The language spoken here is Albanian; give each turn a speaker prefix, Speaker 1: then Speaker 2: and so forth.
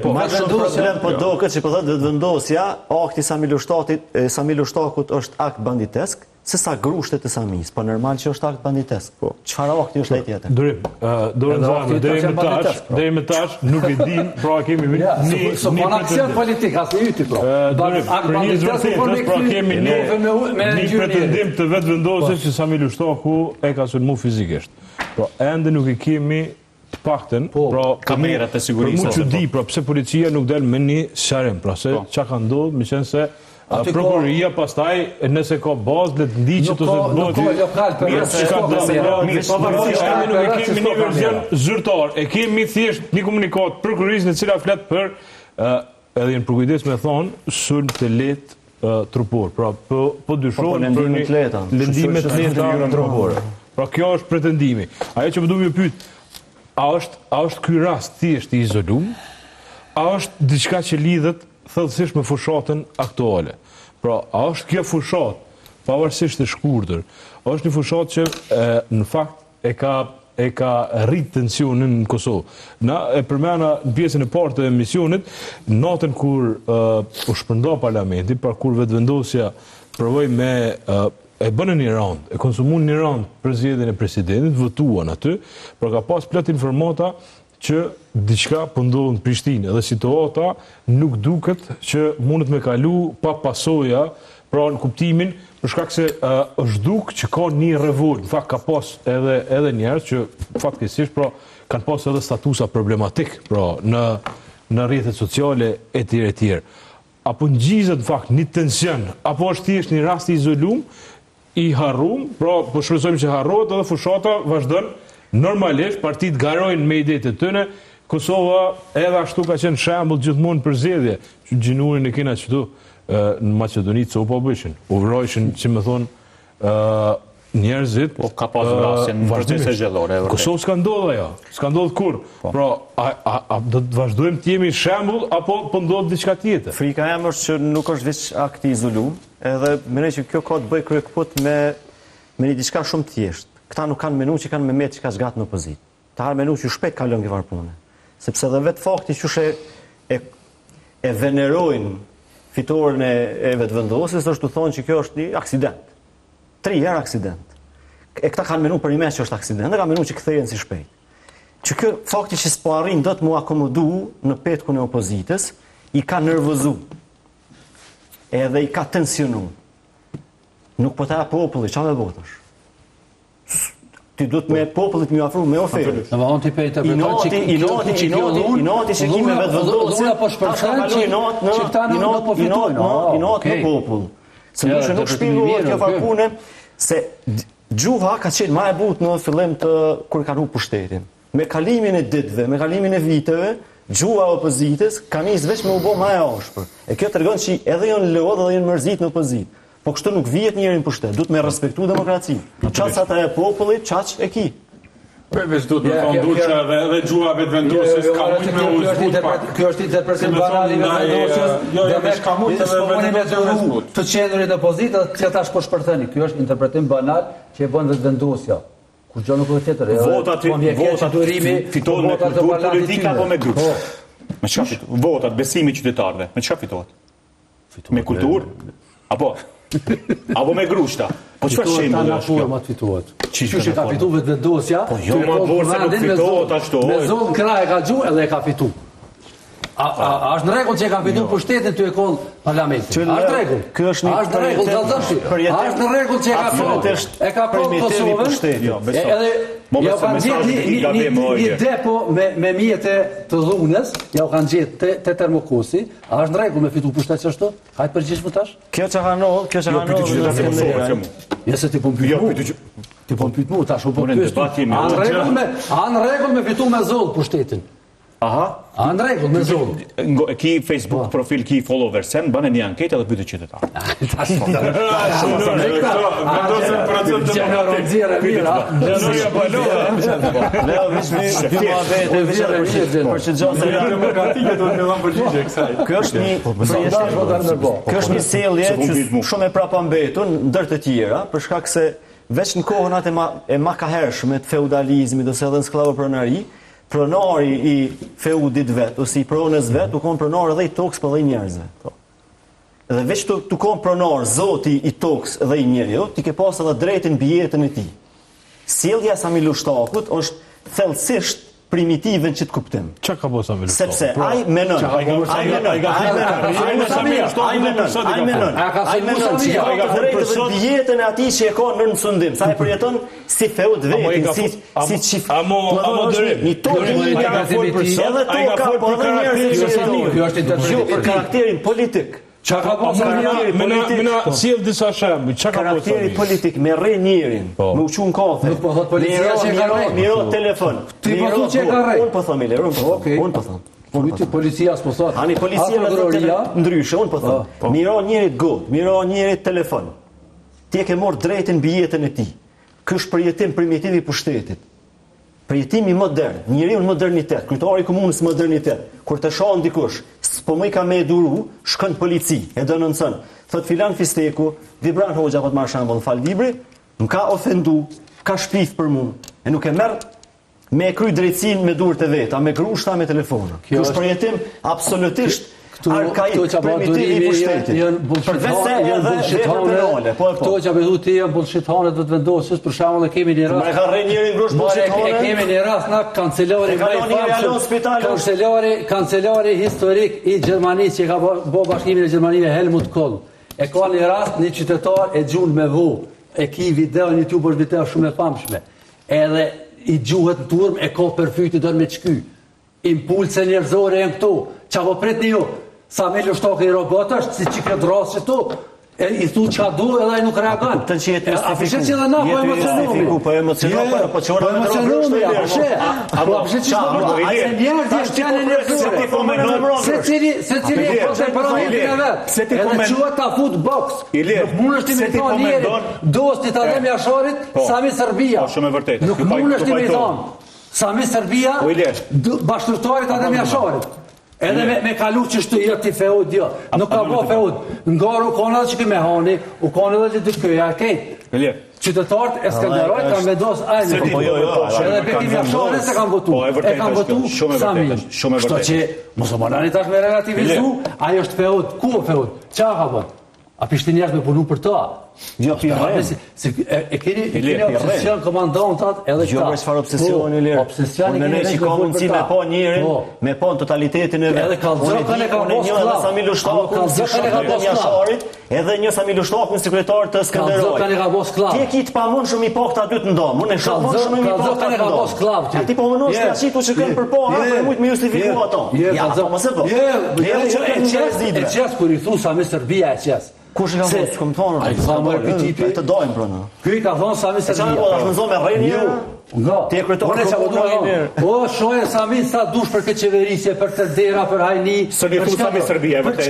Speaker 1: Ma shumë problem po do këtë që po thotë vetëvendosja, akti Sami Lushtakut është akt banditesk, se sa grushtet e Samis, po normal që është akt banditesk. Po, çfarë akti është ai tjetër?
Speaker 2: Deri më tash nuk e dim, pra kemi
Speaker 3: një aksion politik, asnjë yti pro.
Speaker 2: Kemi një pretendim të vetëvendosjes që Sami Lushtaku e ka sulmu fizikisht. Pro, ende nuk i kemi të paktën,
Speaker 4: kamerat e sigurisë.
Speaker 2: Për mu që di, pse policia nuk del me një sharem, pra se çka ka ndodhur, me qenë se prokuroria pastaj nëse ka bazë le të ndiqet ose të bëhet. Ne kemi një version zyrtar, e kemi thjesht një komunikat prokurorisë në cila flet për edhe në përkujdes me thonë sulm të lehtë trupor. Pra po dyshohen për lëndime të lehta trupore. Pra kjo është pretendimi. Ajo që më duhet pyet, a është ky rast thjesht i izoluar? A është diçka që lidhet thellësisht me fushatën aktuale? Pra, a është kjo fushat, pavarësisht të shkurtër, është një fushat që në fakt e ka rrit tensionin në Kosovë. Na e përmena në pjesën e parë të emisionit, natën kur u shpërnda parlamenti, pra kur vetëvendosja provoi me e bënë një rand, e konsumun një rand për zgjedhjen e presidentit, votuan aty, pra ka pas plot informata që diçka po ndodh në Prishtinë, edhe situata nuk duket që mundet me kalu pa pasoja, pra në kuptimin për shkak se është duk që ka një revolt. Në fakt ka pas edhe njerëz që fatkeqësisht pra kanë pas edhe statusa problematik, pra në rrjetet sociale etj. Apo ngjizet në fakt një tension, apo është thjesht një rast i izoluar, i harrum, pra po shpresojmë që harrohet edhe fushata vazhdon normalisht, partitë garojnë me idetë të tyre. Kosova edhe ashtu ka qenë shembull gjithmonë për zgjedhje, që gjinurin e kena këtu në Maqedoni copa bëshin. U vrojshin, si më thonë, njerëzit.
Speaker 4: Po ka pas vrasje në procese zgjedhore.
Speaker 2: Kosovë s'ka ndodhur ajo, s'ka ndodhur kur. Pra, a do të vazhdojmë të jemi shembull apo po ndodh diçka tjetër?
Speaker 1: Frika jam është që nuk është veç akti izoluar, edhe mendoj që kjo ka të bëjë kryekëput me një diçka shumë të thjeshtë. Këta nuk kanë menu që kanë me metë që ka zgatë në opozit. Ta harë menu që shpejt kalon këvar pune. Sepse dhe vetë fakti që e venerojnë fitoren e vetëvendosjes është të thonë që kjo është një aksident. 3 herë aksident. E këta kanë menu për një mes që është aksident, dhe kanë menu që kthejen si shpejt. Që kjo fakti që s'po arrin do të mu akomodu në petkun e opozitës, i ka nervozu. Edhe i ka tensionu. Nuk po ta populli, qa me botësh? Ti duhet me popullit më afru me ofertë.
Speaker 3: Në vahon t'i pe interpretat
Speaker 1: I noti që kime vetëvendosje,
Speaker 3: po shpërfshen që këta nuk po fitojnë.
Speaker 1: I noti në popull. Se nuk shpjegohet kjo farpune, se gjuha ka qenë ma e but në fillim të kur ka rrugë pushtetin. Me kalimin e ditëve, me kalimin e viteve, gjuha e opozitës ka nis veç me u bë më e ashpër. E kjo tregon që edhe janë lodh dhe janë mërzit në opozit. Po kështu nuk vihet njëri në pushtet, duhet me respektu demokracinë. Qaç ata e popullit, qaç e ki.
Speaker 5: Përveç duhet me thonë duqe dhe gjua vetëvendosjes ka mujt me u zbut.
Speaker 3: Kjo është interpretim banal i vetëvendosjes.
Speaker 5: Jo, veç ka mujt edhe
Speaker 3: vetëvendosjes. Të qendrit opozitë që ata shpo shpërtheni. Kjo është interpretim banal që e bën vetëvendosja. Kur gjë nuk është tjetër.
Speaker 4: Votat fitohen me kulturë politike apo me grup? Me çka fitohet? Votat, besimi i qytetarëve. Me çka fitohet? Me kulturë? Apo me grushta. Po çfarë shembull është kjo?
Speaker 3: Fitohet. Çish ka fituar vetëvendosja?
Speaker 4: Po jo, ma borse nuk fitohet ashtu.
Speaker 3: Me zonë krah e ka gju edhe e ka fituar. A është në rregull që e ka fituar pushtetin ty e koll parlamentin? A është rregull?
Speaker 1: Ky është një
Speaker 3: rregull dallëshi. A është në rregull që e ka fituar? E ka koll Kosovën. Edhe ja kanë gjetë një depo me mjete të dhunës, ja u kanë gjetë te Termokosi. A është në rregull me fitu pushtet që ashtu? Hajtë përgjigj më tash?
Speaker 1: Kjo që ka ndodhur,
Speaker 3: Ja se ti po pyet. Ti po pyet mua tash, po pyet. A në rregull me fitu me zoll pushtetin?
Speaker 4: Aha.
Speaker 3: A në rregull me zoll.
Speaker 4: Ki Facebook profil, ki follower, sen bane një anketë edhe pyet qytetar.
Speaker 1: Kjo është një sjellje që shumë e prapambetur ndër të tjera, për shkak se veç në kohën atë e makahershme të feudalizmit ose edhe në skllavopronari, pronari i feudit vet, ose i pronës vet, u konë pronar edhe i tokës për dhe i njerëzve. Dhe veç të konë pronar zoti i tokës dhe i njerëjo, ti ke pas edhe drejtin bijetën e ti. Sjellja Sami Lushtakut është thellësisht primitive në qitë kuptim.
Speaker 2: Qa ka po Sami Lushtaku?
Speaker 1: Sepse ai menon bijetën e ati që e ka në sundim, sa e përjeton si feud vetin, si qif... Një tokë edhe toka, po edhe njerëzit që për karakterin politik.
Speaker 2: Qa ka po Mena sjell disa shembuj, qa ka po
Speaker 1: karakteri politik me rre njerin, me uqu në kafe, miro telefon.
Speaker 3: Ti po thu që e ka rre?
Speaker 1: Unë po thom, unë po thom.
Speaker 3: Policia s'po thot.
Speaker 1: Ani policia ndryshe, unë po thom. Miro njerit god, miro njerit telefon. Ti e ke morë drejtin bijetën e ti. Ky është përjetim primitiv i pushtetit. Përjetimi modern, njeriu në modernitet, kryetari i komunës modernitet. Kur të shohën dikush, s'po më ka me duru, shkon polici, e denoncon. Thot filan Fisteku, Vibran Hoxha po të marr shembull, fal libri, më ka ofendu, ka shpif për mua. E nuk e merr me kry drejtsin me durët e veta, me grushta, me telefona. Kjo është përjetim absolutisht arkaik, primitiv i pushtetit.
Speaker 3: Këto që apo ti janë bullshitane të vendosjes, për shembull e kemi një rast.
Speaker 1: Ma ka rënë njëri grush bullshitane.
Speaker 3: E kemi një rast në kancelari historik i Gjermanisë që ka bo bashkimin e Gjermanive Helmut Kohl. E ka një rast një qytetar e gjun me vo. E ki video në YouTube është video shumë e famshme. Edhe i gjuhet në turm e ka përfyti dërë me qky. Impulse njerëzore janë këto. Qa po prit një jo? Sami Lushtaku i robot është, si që këtë rrasë që tu, i thu qa du edhe i nuk reagan.
Speaker 1: Të që jetë
Speaker 3: mistifikuar. Që dhe na, po emocionomi.
Speaker 1: Po emocionomi, po që ora me
Speaker 3: emocionomi, apëshe që se cili e kontemporanit në vetë. Edhe qua ta fut box. Nuk mund është i me thonë njeri, dosti të ademi asharit, Sami Serbia. Nuk mund është i me thonë. Sami Serbia, bashkëtoritarit ademi asharit. Edhe me kalu që shtu jetë i feud, jo. Nuk ka bo feud. Ngaru u kone edhe që këme hani, u kone edhe që të këja e kejt. Qytetarët e Skanderojt kanë me dos ajnë. Edhe Betimi Afshare se kanë votu. E kanë votu Sami. Shto që musulmanani tash me relativizu, ajo është feud. Ku o feud? Qa ka bën? A pishti njerës me punu për ta?
Speaker 1: Jo,
Speaker 3: e keni obsesion komandantat edhe këta.
Speaker 1: Jo, për çfarë obsesioni lirë.
Speaker 3: Obsesioni
Speaker 1: ne që ka mundësi me pa njërin, me pa totalitetin e vetë.
Speaker 3: Edhe kallëzokën e ka bos
Speaker 1: Edhe Sami Lushtaku, edhe një Sami Lushtaku në sekretar të Skënderojit.
Speaker 3: Kallëzokën e ka bos klav.
Speaker 1: Ti e ki të pamunshëm i pa këta dy të ndomë. Unë e shoh pamunshëm i pa këta dy të ndomë. Ti po mënosh të aqitu që kanë për para, për mujt me justifiku ato. Ja, po mos e bë.
Speaker 3: E qes kur i thu Sami Serbia e qes.
Speaker 1: Kush e ka thonë, s'kom thonë?
Speaker 3: Ai tha më repetipi.
Speaker 1: Të dojmë pra në.
Speaker 3: Ky i ka thonë Sami Serbia.
Speaker 1: Qa po, është në zonë me rejnje?
Speaker 3: Nga.
Speaker 1: Ti e kryetore
Speaker 3: të komunës. O, shoje Sami sa dush për këtë qeverisje, për të dera, për hajni.
Speaker 4: Së një thu Sami Serbia, vërtet.